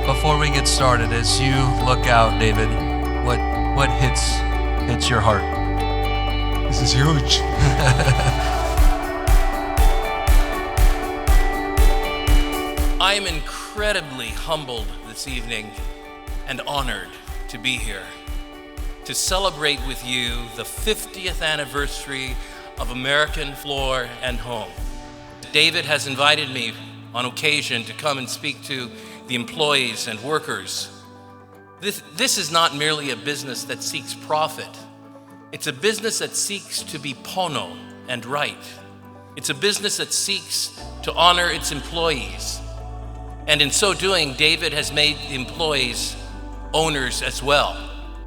Before we get started, as you look out, David, what hits your heart? This is huge. I am incredibly humbled this evening and honored to be here to celebrate with you the 50th anniversary of American Floor and Home. David has invited me on occasion to come and speak to the employees and workers. This is not merely a business that seeks profit. It's a business that seeks to be pono and right. It's a business that seeks to honor its employees. And in so doing, David has made the employees owners as well.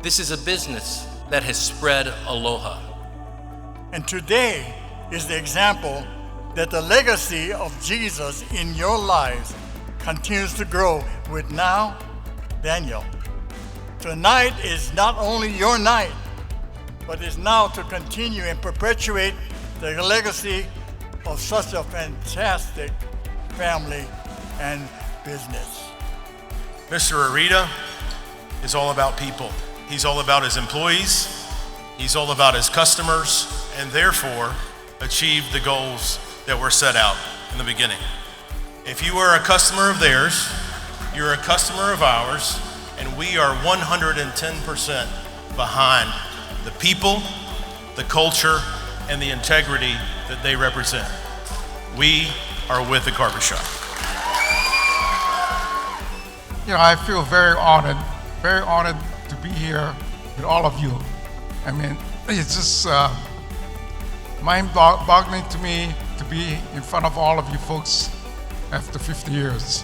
This is a business that has spread aloha. And today is the example that the legacy of Jesus in your lives continues to grow with now Daniel. Tonight is not only your night, but is now to continue and perpetuate the legacy of such a fantastic family and business. Mr. Arita is all about people. He's all about his employees. He's all about his customers, and therefore achieve the goals that were set out in the beginning. If you are a customer of theirs, you're a customer of ours, and we are 110% behind the people, the culture, and the integrity that they represent. We are with the Carpet Shop. You know, I feel very honored to be here with all of you. I mean, it's just mind-boggling to me to be in front of all of you folks after 50 years.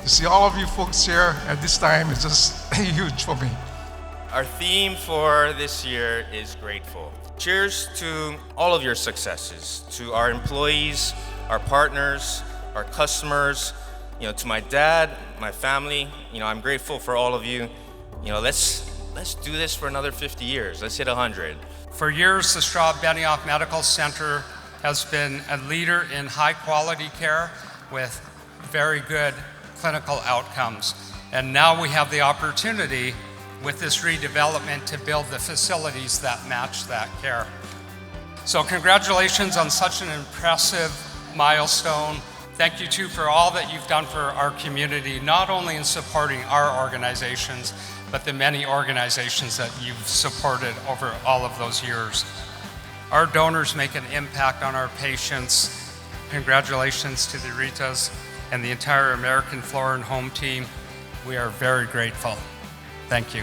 To see all of you folks here at this time is just huge for me. Our theme for this year is grateful. Cheers to all of your successes, to our employees, our partners, our customers, to my dad, my family. I'm grateful for all of you. Let's do this for another 50 years. Let's hit 100. For years, the Straub Benioff Medical Center has been a leader in high quality care with very good clinical outcomes. And now we have the opportunity with this redevelopment to build the facilities that match that care. So congratulations on such an impressive milestone. Thank you too for all that you've done for our community, not only in supporting our organizations, but the many organizations that you've supported over all of those years. Our donors make an impact on our patients. Congratulations to the Ritas and the entire American Floor and Home team. We are very grateful. Thank you.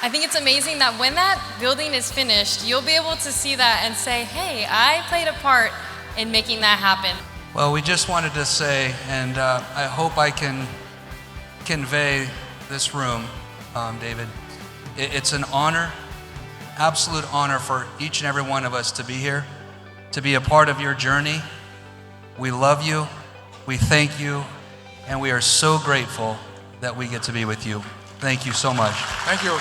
I think it's amazing that when that building is finished, you'll be able to see that and say, hey, I played a part in making that happen. Well, we just wanted to say, and I hope I can convey this room, David. It's an honor, absolute honor for each and every one of us to be here, to be a part of your journey. We love you, we thank you, and we are so grateful that we get to be with you. Thank you so much. Thank you.